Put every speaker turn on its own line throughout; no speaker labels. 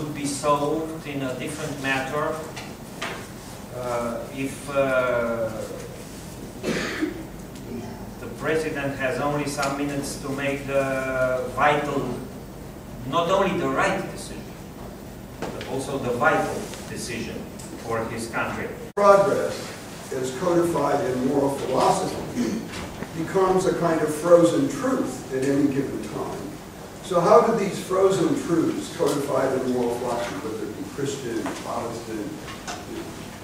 could be solved in a different matter if the President has only some minutes to make the vital, not only the right decision, but also the vital decision for his country.
Progress, as codified in moral philosophy, becomes a kind of frozen truth at any given time. So how do these frozen truths codified in moral philosophy, whether it be Christian, Protestant,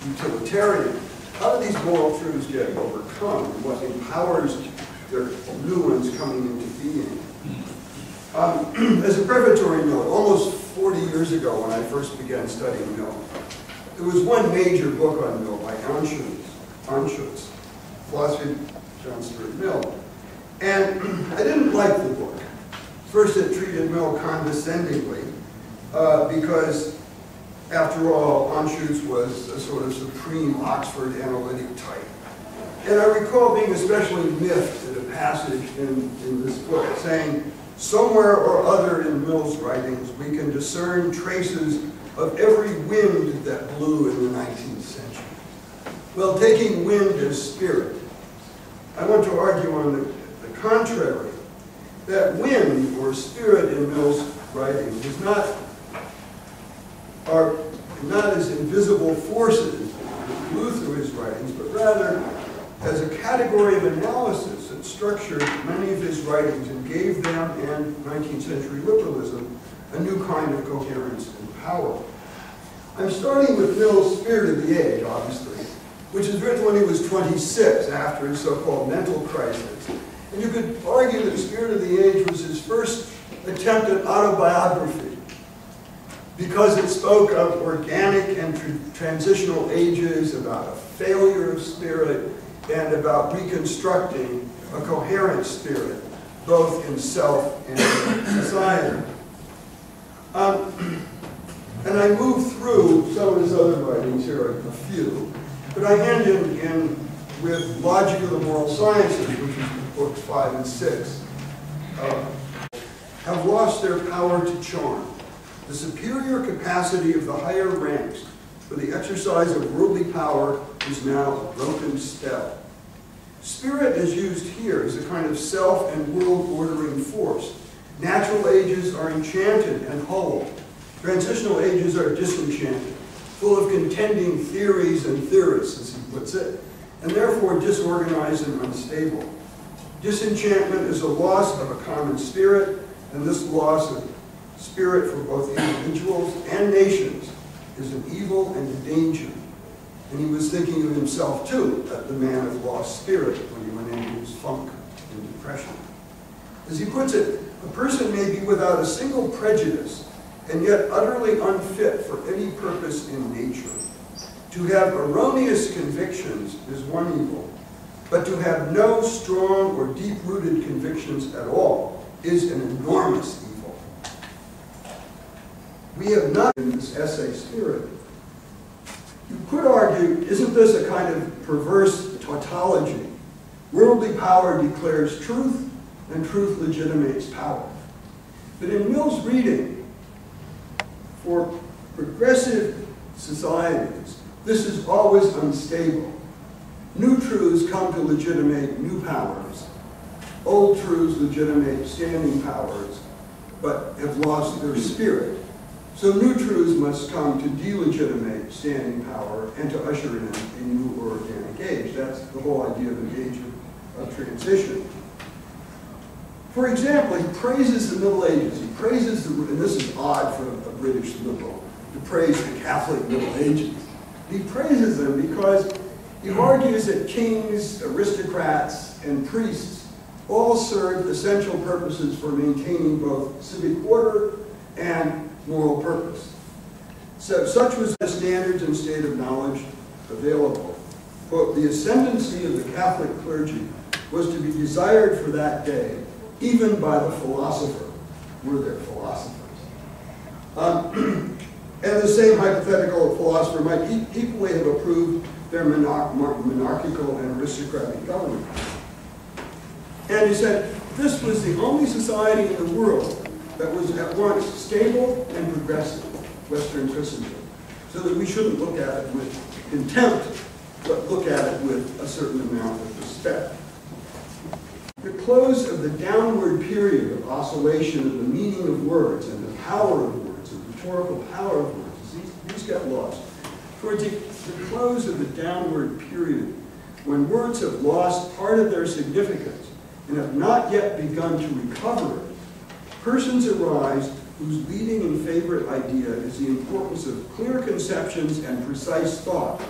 utilitarian, how do these moral truths get overcome, and what empowers their new ones coming into being? As a prefatory note, almost 40 years ago when I first began studying Mill, there was one major book on Mill by Anschutz, Philosophy of J.S.T.Mill, and I didn't like the book. First, it treated Mill condescendingly, because, after all, Anschutz was a sort of supreme Oxford analytic type. And I recall being especially miffed at a passage in this book saying, somewhere or other in Mill's writings, we can discern traces of every wind that blew in the 19th century. Well, taking wind as spirit, I want to argue on the contrary, that wind or spirit in Mill's writings are not as invisible forces that blew through his writings, but rather as a category of analysis that structured many of his writings and gave them and 19th century liberalism a new kind of coherence and power. I'm starting with Mill's Spirit of the Age, obviously, which is written when he was 26 after his so-called mental crisis. And you could argue that Spirit of the Age was his first attempt at autobiography because it spoke of organic and transitional ages, about a failure of spirit, and about reconstructing a coherent spirit, both in self and in society. And I move through some of his other writings here, a few, but I end in with Logic of the Moral Sciences, which is books 5 and 6, have lost their power to charm. The superior capacity of the higher ranks for the exercise of worldly power is now a broken spell. Spirit is used here as a kind of self and world-ordering force. Natural ages are enchanted and whole. Transitional ages are disenchanted, full of contending theories and theorists, as he puts it, and therefore disorganized and unstable. Disenchantment is a loss of a common spirit, and this loss of spirit for both individuals and nations is an evil and a danger. And he was thinking of himself, too, as the man of lost spirit when he went into his funk and depression. As he puts it, a person may be without a single prejudice and yet utterly unfit for any purpose in nature. To have erroneous convictions is one evil, but to have no strong or deep-rooted convictions at all is an enormous evil. We have not in this essay Spirit. You could argue, isn't this a kind of perverse tautology? Worldly power declares truth, and truth legitimates power. But in Mill's reading, for progressive societies, this is always unstable. New truths come to legitimate new powers. Old truths legitimate standing powers, but have lost their spirit. So new truths must come to delegitimate standing power and to usher in a new organic age. That's the whole idea of an age of transition. For example, he praises the Middle Ages. He praises, and this is odd for a British liberal, to praise the Catholic Middle Ages. He praises them because he argues that kings, aristocrats, and priests all served essential purposes for maintaining both civic order and moral purpose. So such was the standards and state of knowledge available. Quote, the ascendancy of the Catholic clergy was to be desired for that day, even by the philosopher, were there philosophers. And the same hypothetical philosopher might equally have approved their monarchical and aristocratic government. And he said, this was the only society in the world that was at once stable and progressive. Western Christendom. So that we shouldn't look at it with contempt, but look at it with a certain amount of respect. The close of the downward period of oscillation of the meaning of words and the power of words, the rhetorical power of words, these get lost. Towards the close of the downward period, when words have lost part of their significance and have not yet begun to recover it, persons arise whose leading and favorite idea is the importance of clear conceptions and precise thought,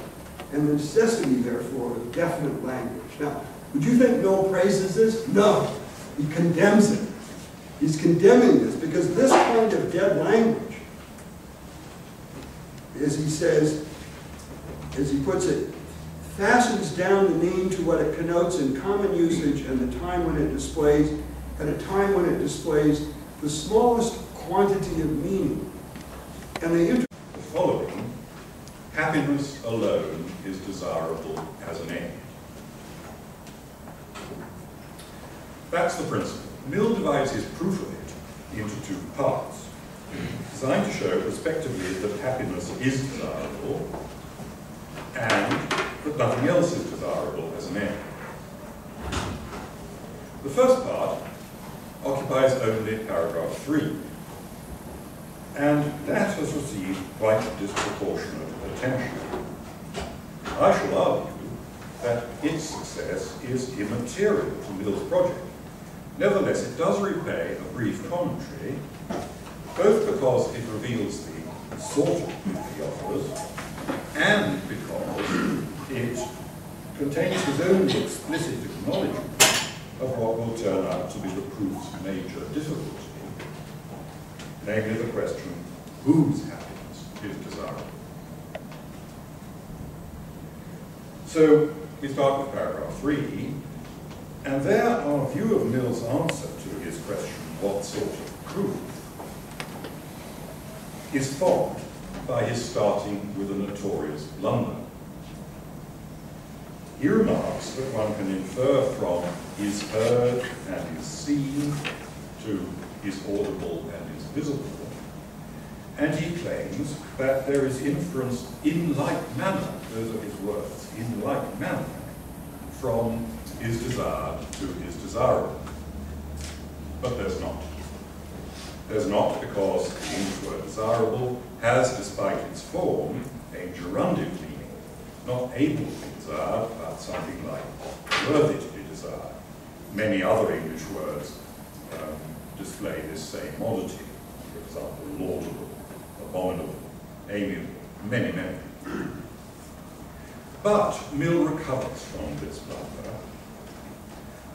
and the necessity, therefore, of definite language. Now, would you think Mill praises this? No. He condemns it. He's condemning this because this kind of dead language, as he says, as he puts it, fastens down the name to what it connotes in common usage and the time when it displays, at a time when it displays the smallest quantity of meaning. And the
following, happiness alone is desirable as an end. That's the principle. Mill divides his proof of it into two parts, designed to show respectively that happiness is desirable and that nothing else is desirable as an end. The first part occupies only paragraph 3, and that has received quite disproportionate attention. I shall argue that its success is immaterial to Mill's project. Nevertheless, it does repay a brief commentary, both because it reveals the sort of proof he offers, and because it contains his own explicit acknowledgement of what will turn out to be the proof's major difficulty, namely the question, whose happiness is desirable? So, we start with paragraph 3, and there our view of Mill's answer to his question, what sort of proof, is formed by his starting with a notorious blunder. He remarks that one can infer from is heard and is seen to is audible and is visible, and he claims that there is inference in like manner, those are his words, in like manner, from is desired to is desirable. But there's not. There's not because the English word desirable has, despite its form, a gerundive meaning, not able to be desired, but something like worthy to be desired. Many other English words display this same oddity. For example, laudable, abominable, amiable, many, many. But Mill recovers from this blunder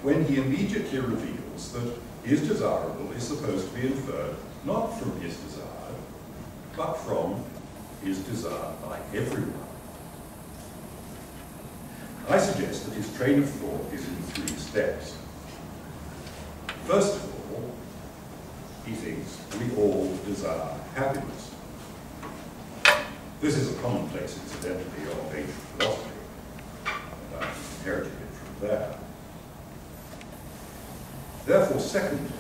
when he immediately reveals that is desirable is supposed to be inferred not from is desired, but from is desired by everyone. I suggest that his train of thought is in 3 steps. First of all, he thinks we all desire happiness. This is a commonplace, incidentally, of ancient philosophy, and I inherited it from there. Therefore, secondly,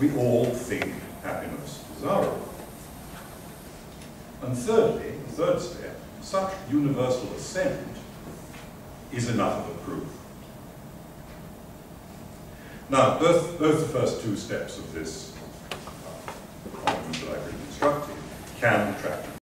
we all think happiness desirable. And thirdly, the third step, such universal assent is enough of a proof. Now, both the first 2 steps of this argument that I've constructed can attract